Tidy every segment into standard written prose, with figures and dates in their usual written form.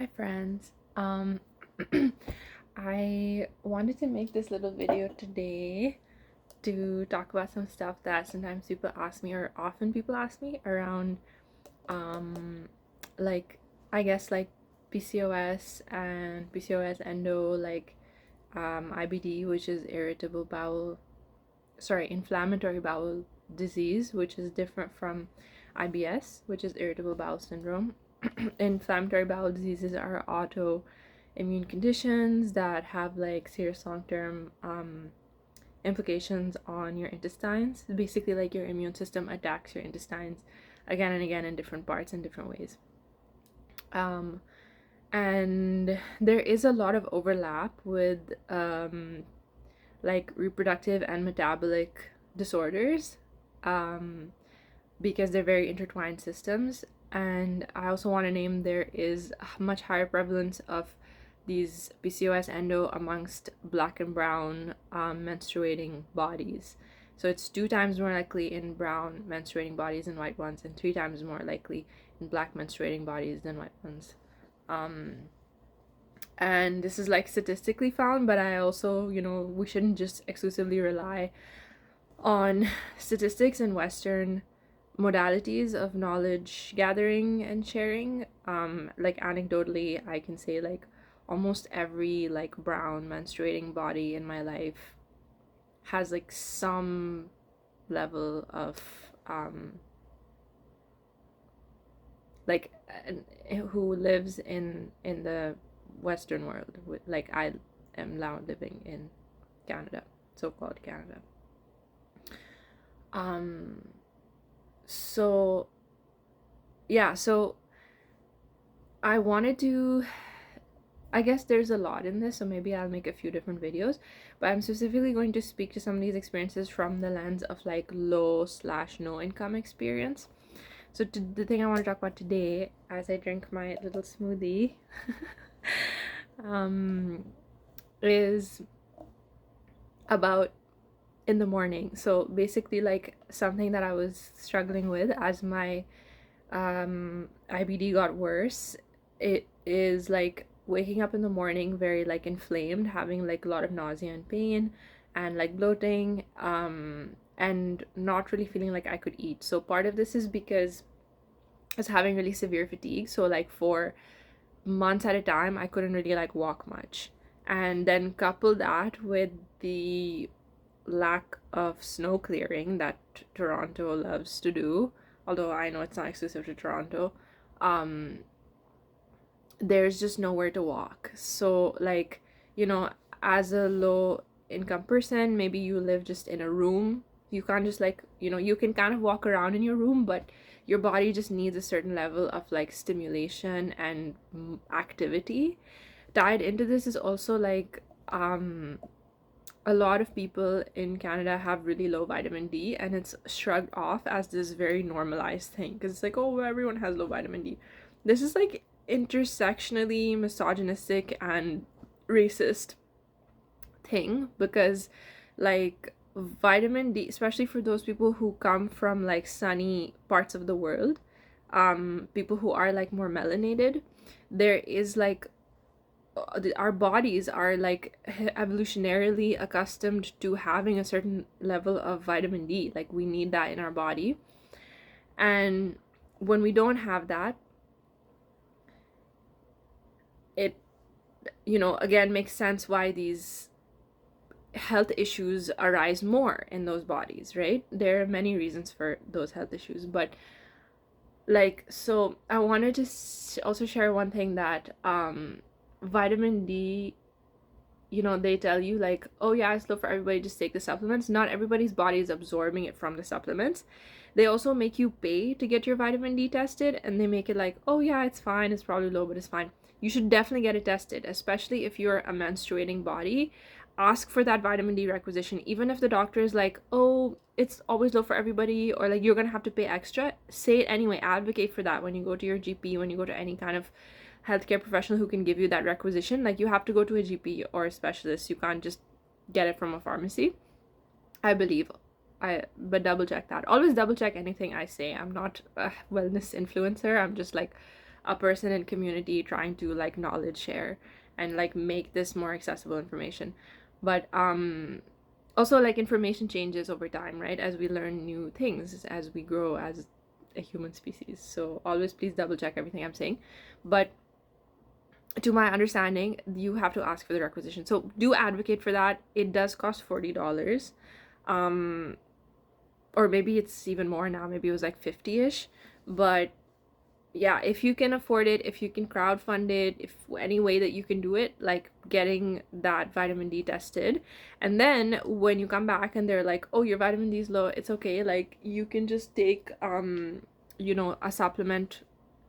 Hi friends. I wanted to make this little video today to talk about some stuff that sometimes people ask me or often people ask me around um like I guess like PCOS and PCOS endo IBD, which is inflammatory bowel disease, which is different from IBS, which is irritable bowel syndrome. Inflammatory bowel diseases are autoimmune conditions that have like serious long-term implications on your intestines. Basically, like your immune system attacks your intestines again and again in different parts in different ways. And there is a lot of overlap with like reproductive and metabolic disorders, um, because they're very intertwined systems. And I also want to name there is a much higher prevalence of these PCOS endo amongst black and brown menstruating bodies. So it's 2 times more likely in brown menstruating bodies than white ones, and 3 times more likely in black menstruating bodies than white ones. And this is like statistically found, but I also, we shouldn't just exclusively rely on statistics and Western modalities of knowledge gathering and sharing. Like anecdotally, I can say like almost every like brown menstruating body in my life has like some level of like who lives in the Western world. Like I am now living in Canada, so-called Canada. So yeah, so I wanted to, I guess there's a lot in this, so maybe I'll make a few different videos, but I'm specifically going to speak to some of these experiences from the lens of like low/no income experience. So the thing I want to talk about today, as I drink my little smoothie, is about in the morning. So basically like something that I was struggling with as my IBD got worse. It is like waking up in the morning very like inflamed, having like a lot of nausea and pain and like bloating, and not really feeling like I could eat. So part of this is because I was having really severe fatigue. So like for months at a time I couldn't really like walk much. And then couple that with the lack of snow clearing that Toronto loves to do, although I know it's not exclusive to Toronto, there's just nowhere to walk. So like, as a low income person, maybe you live just in a room. You can't just like, you can kind of walk around in your room, but your body just needs a certain level of like stimulation and activity. Tied into this is also like a lot of people in Canada have really low vitamin D, and it's shrugged off as this very normalized thing because it's like, oh, everyone has low vitamin D. This is like intersectionally misogynistic and racist thing, because like vitamin D, especially for those people who come from like sunny parts of the world, people who are like more melanated, there is like our bodies are like evolutionarily accustomed to having a certain level of vitamin D. Like we need that in our body. And when we don't have that, it, again, makes sense why these health issues arise more in those bodies, right? There are many reasons for those health issues, but like, so I wanted to also share one thing that vitamin D, they tell you like, oh yeah, it's low for everybody, just take the supplements. Not everybody's body is absorbing it from the supplements. They also make you pay to get your vitamin D tested, and they make it like, oh yeah, it's fine, it's probably low, but it's fine. You should definitely get it tested, especially if you're a menstruating body. Ask for that vitamin D requisition, even if the doctor is like, oh, it's always low for everybody, or like you're gonna have to pay extra. Say it anyway, advocate for that when you go to your GP, when you go to any kind of healthcare professional who can give you that requisition. Like you have to go to a GP or a specialist. You can't just get it from a pharmacy, I believe. But double check that. Always double check anything I say. I'm not a wellness influencer. I'm just like a person in community trying to like knowledge share and like make this more accessible information. But also like information changes over time, right? As we learn new things, as we grow as a human species. So always please double check everything I'm saying. But to my understanding, you have to ask for the requisition. So do advocate for that. It does cost $40. Um, or maybe it's even more now. Maybe it was like 50-ish. But yeah, if you can afford it, if you can crowdfund it, if any way that you can do it, like getting that vitamin D tested. And then when you come back and they're like, oh, your vitamin D is low, it's okay. Like you can just take, a supplement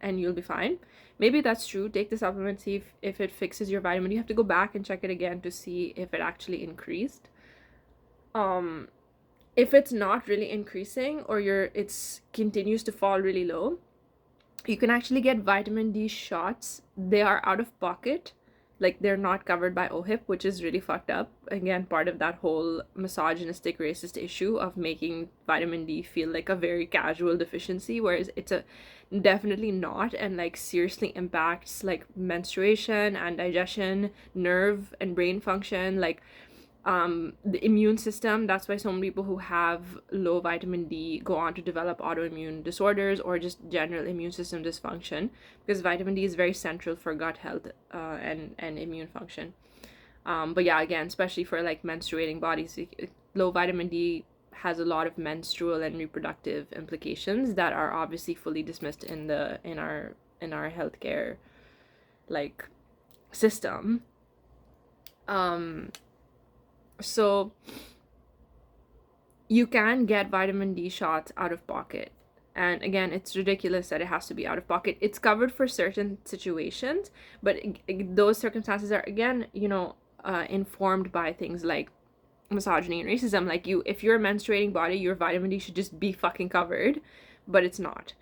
and you'll be fine. Maybe that's true. Take the supplement, see if it fixes your vitamin. You have to go back and check it again to see if it actually increased. If it's not really increasing or it's continues to fall really low, you can actually get vitamin D shots. They are out of pocket. Like they're not covered by OHIP, which is really fucked up. Again, part of that whole misogynistic racist issue of making vitamin D feel like a very casual deficiency, whereas it's a definitely not, and like seriously impacts like menstruation and digestion, nerve and brain function, like the immune system. That's why so many people who have low vitamin D go on to develop autoimmune disorders or just general immune system dysfunction, because vitamin D is very central for gut health and immune function. But yeah, again, especially for like menstruating bodies, low vitamin D has a lot of menstrual and reproductive implications that are obviously fully dismissed in our healthcare like system. So you can get vitamin D shots out of pocket. And again, it's ridiculous that it has to be out of pocket. It's covered for certain situations, but those circumstances are, again, informed by things like misogyny and racism. Like if you're a menstruating body, your vitamin D should just be fucking covered, but it's not.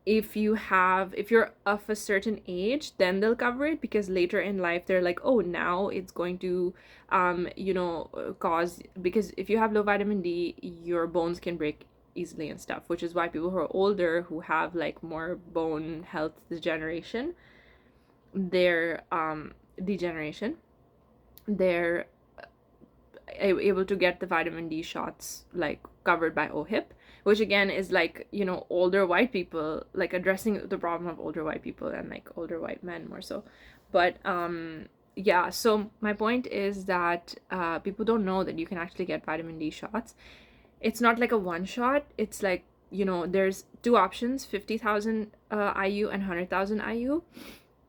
If you're of a certain age, then they'll cover it, because later in life they're like, oh, now it's going to cause, because if you have low vitamin D, your bones can break easily and stuff, which is why people who are older, who have like more bone health degeneration, they're able to get the vitamin D shots like covered by OHIP, which again is like, older white people, like addressing the problem of older white people and like older white men more so. But yeah, so my point is that people don't know that you can actually get vitamin D shots. It's not like a one shot. It's like, there's two options, 50,000 IU and 100,000 IU.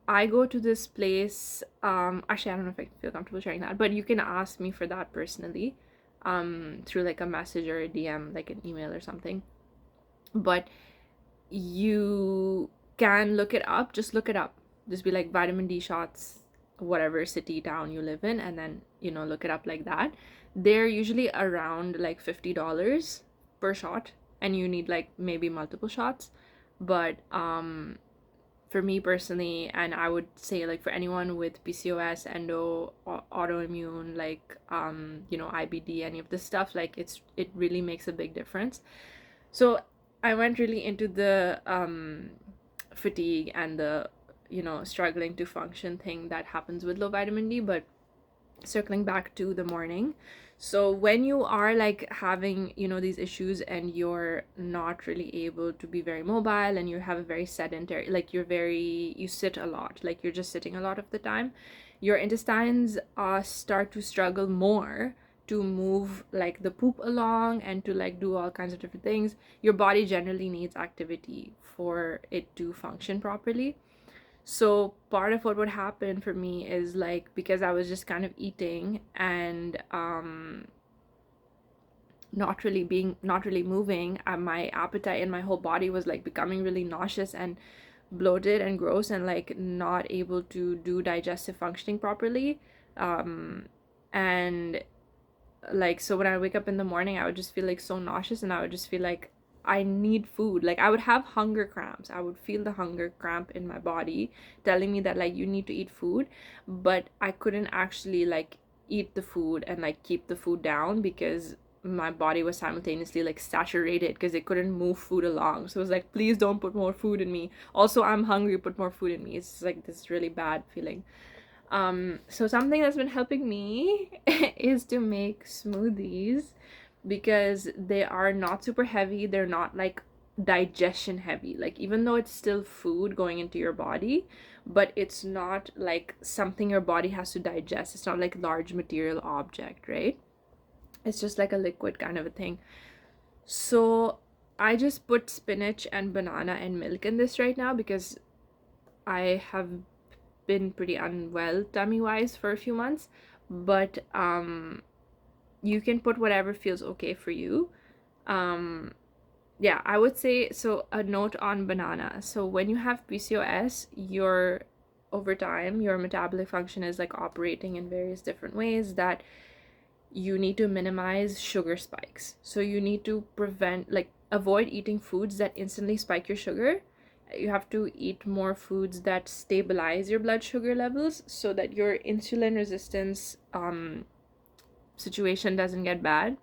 I go to this place, actually I don't know if I feel comfortable sharing that, but you can ask me for that personally, through like a message or a DM, like an email or something. But you can look it up, just look it up. Just be like vitamin D shots, whatever city, town you live in, and then, look it up like that. They're usually around like $50 per shot, and you need like maybe multiple shots. But for me personally, and I would say like for anyone with PCOS, endo, autoimmune, like IBD, any of this stuff, like it really makes a big difference. So I went really into the fatigue and the struggling to function thing that happens with low vitamin D, but circling back to the morning. So when you are like having these issues and you're not really able to be very mobile, and you have a very sedentary, like you sit a lot, like you're just sitting a lot of the time, your intestines start to struggle more to move like the poop along and to like do all kinds of different things. Your body generally needs activity for it to function properly. So part of what would happen for me is like, because I was just kind of eating and not really moving, my appetite and my whole body was like becoming really nauseous and bloated and gross, and like not able to do digestive functioning properly. And like, so when I wake up in the morning, I would just feel like so nauseous, and I would just feel like I need food. Like I would have hunger cramps. I would feel the hunger cramp in my body telling me that like you need to eat food, but I couldn't actually like eat the food and like keep the food down, because my body was simultaneously like saturated because it couldn't move food along. So it was like, please don't put more food in me. Also, I'm hungry, put more food in me. It's like this really bad feeling. So something that's been helping me is to make smoothies, because they are not super heavy. They're not like digestion heavy. Like, even though it's still food going into your body, but it's not like something your body has to digest. It's not like large material object, right? It's just like a liquid kind of a thing. So I just put spinach and banana and milk in this right now because I have been pretty unwell tummy wise for a few months. But you can put whatever feels okay for you. Yeah, I would say, so a note on banana. So when you have PCOS, your over time your metabolic function is like operating in various different ways that you need to minimize sugar spikes. So you need to prevent, like, avoid eating foods that instantly spike your sugar. You have to eat more foods that stabilize your blood sugar levels so that your insulin resistance situation doesn't get bad,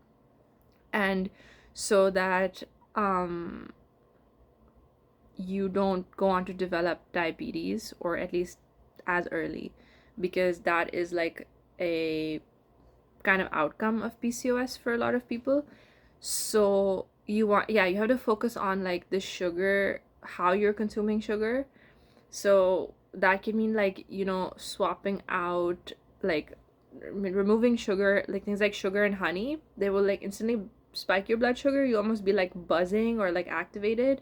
and so that um you don't go on to develop diabetes, or at least as early, because that is like a kind of outcome of PCOS for a lot of people. So you want, yeah, you have to focus on like the sugar, how you're consuming sugar. So that can mean like, swapping out, like removing sugar, like things like sugar and honey. They will like instantly spike your blood sugar. You almost be like buzzing or like activated,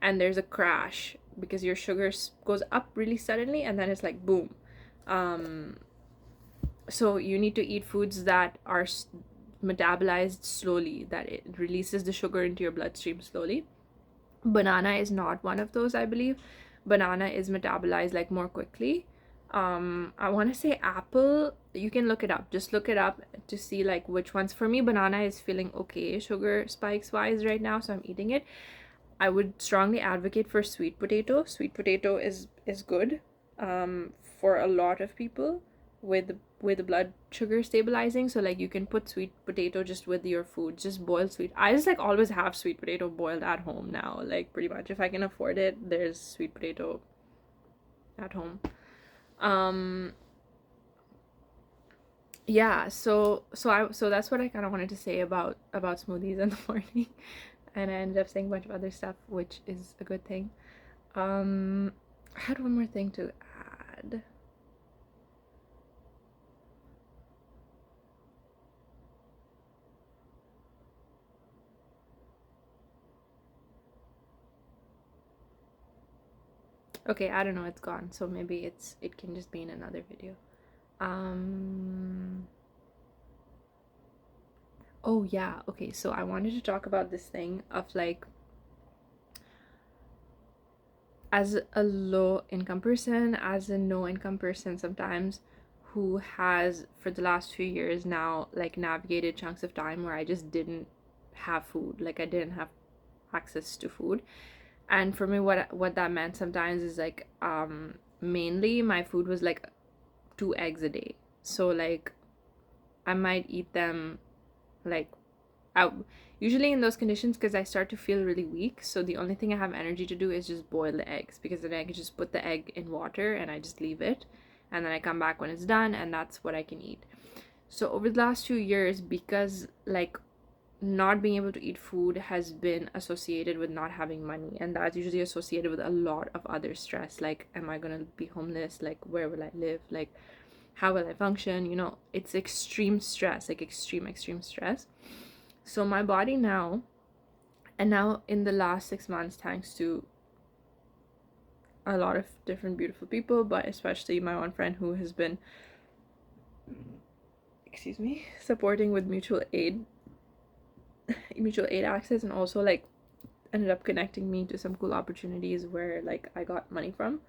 and there's a crash because your sugar goes up really suddenly, and then it's like boom. So you need to eat foods that are metabolized slowly, that it releases the sugar into your bloodstream slowly. Banana is not one of those, I believe. Banana is metabolized like more quickly. I want to say apple. You can look it up. Just look it up to see like which ones. For me, banana is feeling okay sugar spikes wise right now, so I'm eating it. I would strongly advocate for sweet potato. Sweet potato is good for a lot of people with the blood sugar stabilizing. So like you can put sweet potato just with your food. Just boil sweet. I just like always have sweet potato boiled at home now. Like pretty much if I can afford it, there's sweet potato at home. Yeah, so that's what I kind of wanted to say about smoothies in the morning. And I ended up saying a bunch of other stuff, which is a good thing. I had one more thing to add. Okay, I don't know, it's gone, so maybe it can just be in another video. Oh yeah, okay, so I wanted to talk about this thing of like, as a low income person, as a no income person sometimes, who has for the last few years now like navigated chunks of time where I just didn't have food, like I didn't have access to food. And for me, what that meant sometimes is like mainly my food was like 2 eggs a day. So like I might eat them like out, usually in those conditions, because I start to feel really weak. So the only thing I have energy to do is just boil the eggs, because then I can just put the egg in water and I just leave it, and then I come back when it's done, and that's what I can eat. So over the last 2 years, because like not being able to eat food has been associated with not having money, and that's usually associated with a lot of other stress, like am I gonna be homeless, like where will I live, like how will I function, it's extreme stress, like extreme stress. So my body now, and now in the last 6 months, thanks to a lot of different beautiful people, but especially my one friend who has been, excuse me, supporting with mutual aid access, and also like ended up connecting me to some cool opportunities where like I got money from.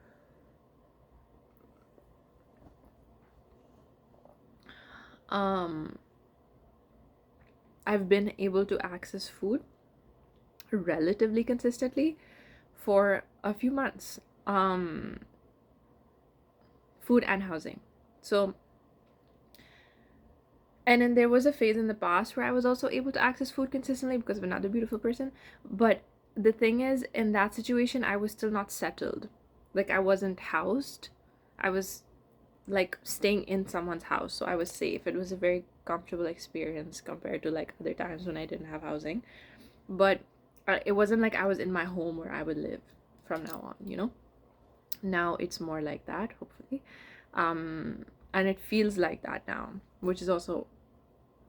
I've been able to access food relatively consistently for a few months. Food and housing. So And then there was a phase in the past where I was also able to access food consistently because of another beautiful person. But the thing is, in that situation, I was still not settled. Like, I wasn't housed. I was like staying in someone's house, so I was safe. It was a very comfortable experience compared to like other times when I didn't have housing. But it wasn't like I was in my home where I would live from now on, you know? Now it's more like that, hopefully. And it feels like that now, which is also,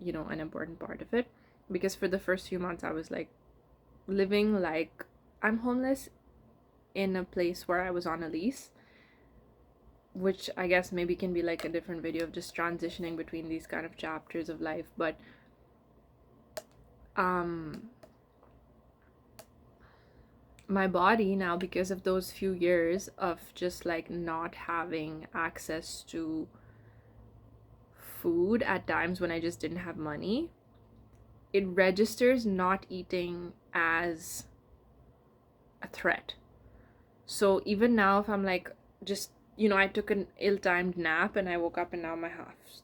you know, an important part of it, because for the first few months I was like living like I'm homeless in a place where I was on a lease, which I guess maybe can be like a different video of just transitioning between these kind of chapters of life. But my body now, because of those few years of just like not having access to food at times when I just didn't have money, it registers not eating as a threat. So even now, if I'm like, just, you know, I took an ill-timed nap and I woke up and now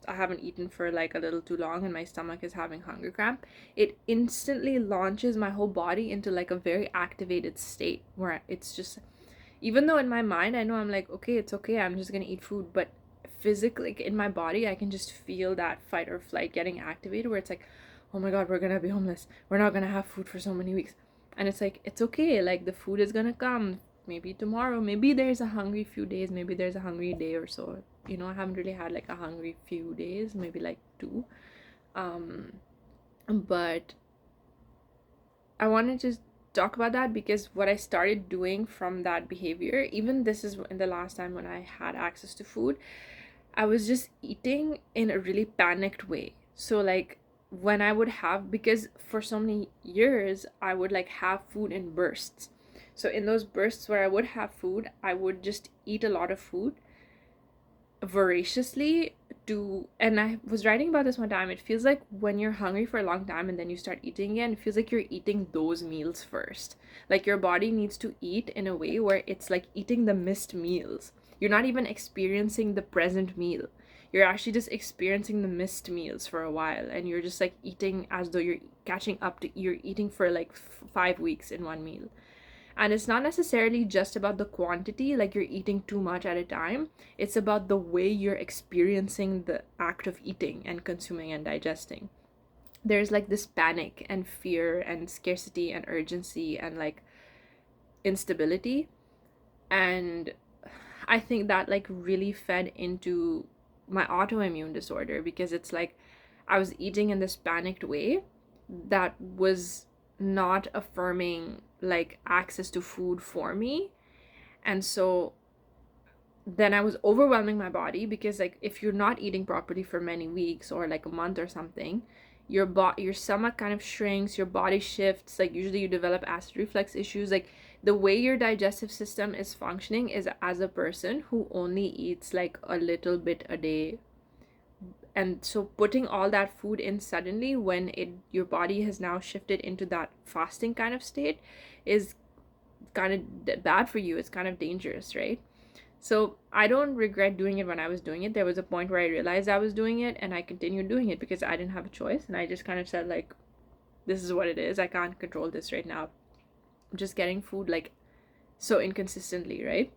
I haven't eaten for like a little too long and my stomach is having hunger cramp, it instantly launches my whole body into like a very activated state where it's just, even though in my mind I know I'm like, okay, it's okay, I'm just gonna eat food, but physically, like, in my body, I can just feel that fight or flight getting activated where it's like, oh my god, we're gonna be homeless, we're not gonna have food for so many weeks. And it's like, it's okay, like the food is gonna come, maybe tomorrow, maybe there's a hungry few days, maybe there's a hungry day or so, you know. I haven't really had like a hungry few days, maybe like 2. But I wanted to talk about that because what I started doing from that behavior, even this is in the last time when I had access to food, I was just eating in a really panicked way. So like when I would have, because for so many years I would like have food in bursts. So in those bursts where I would have food, I would just eat a lot of food voraciously. And I was writing about this one time, it feels like when you're hungry for a long time and then you start eating again, it feels like you're eating those meals first. Like your body needs to eat in a way where it's like eating the missed meals. You're not even experiencing the present meal, you're actually just experiencing the missed meals for a while, and you're just like eating as though you're catching up to, you're eating for like 5 weeks in one meal. And it's not necessarily just about the quantity, like you're eating too much at a time. It's about the way you're experiencing the act of eating and consuming and digesting. There's like this panic and fear and scarcity and urgency and like instability. And I think that like really fed into my autoimmune disorder, because it's like I was eating in this panicked way that was not affirming like access to food for me. And so then I was overwhelming my body, because like if you're not eating properly for many weeks or like a month or something, your stomach kind of shrinks, your body shifts, like usually you develop acid reflux issues. Like the way your digestive system is functioning is as a person who only eats like a little bit a day. And so putting all that food in suddenly when your body has now shifted into that fasting kind of state is kind of bad for you. It's kind of dangerous, right? So I don't regret doing it when I was doing it. There was a point where I realized I was doing it and I continued doing it because I didn't have a choice. And I just kind of said like, this is what it is. I can't control this right now. I'm just getting food like so inconsistently, right?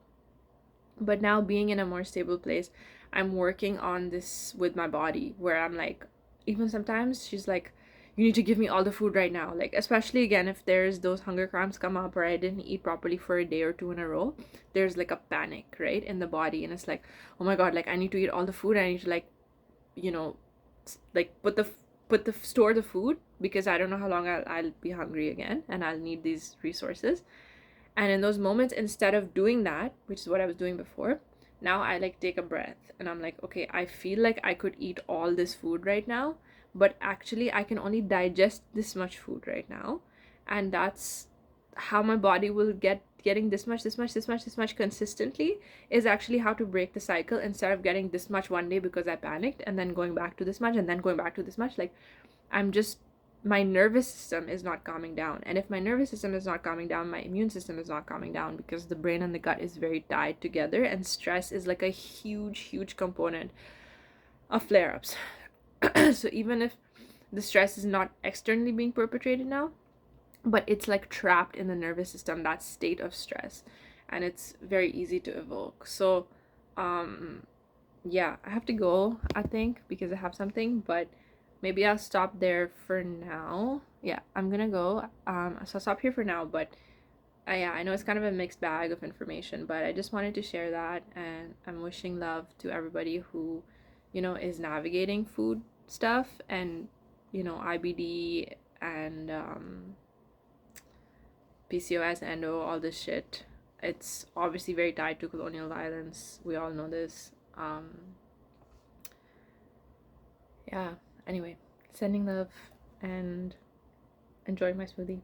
But now being in a more stable place, I'm working on this with my body where I'm like, even sometimes she's like, you need to give me all the food right now. Like, especially again, if there's those hunger cramps come up or I didn't eat properly for a day or 2 in a row, there's like a panic, right, in the body. And it's like, oh my God, like I need to eat all the food. I need to like, you know, like store the food, because I don't know how long I'll be hungry again and I'll need these resources. And in those moments, instead of doing that, which is what I was doing before, now I like take a breath and I'm like, okay, I feel like I could eat all this food right now, but actually I can only digest this much food right now. And that's how my body will getting this much consistently, is actually how to break the cycle, instead of getting this much one day because I panicked and then going back to this much and then going back to this much. Like I'm just, my nervous system is not calming down. And if my nervous system is not calming down, my immune system is not calming down, because the brain and the gut is very tied together, and stress is like a huge component of flare-ups. So even if the stress is not externally being perpetrated now, but it's like trapped in the nervous system, that state of stress, and it's very easy to evoke. So um yeah, I have to go, I think, because I have something, but maybe I'll stop there for now. Yeah, I'm gonna go. So I'll stop here for now, but yeah, I know it's kind of a mixed bag of information, but I just wanted to share that, and I'm wishing love to everybody who, is navigating food stuff and, IBD and PCOS, endo, all this shit. It's obviously very tied to colonial violence. We all know this. Yeah, anyway, sending love and enjoying my smoothie.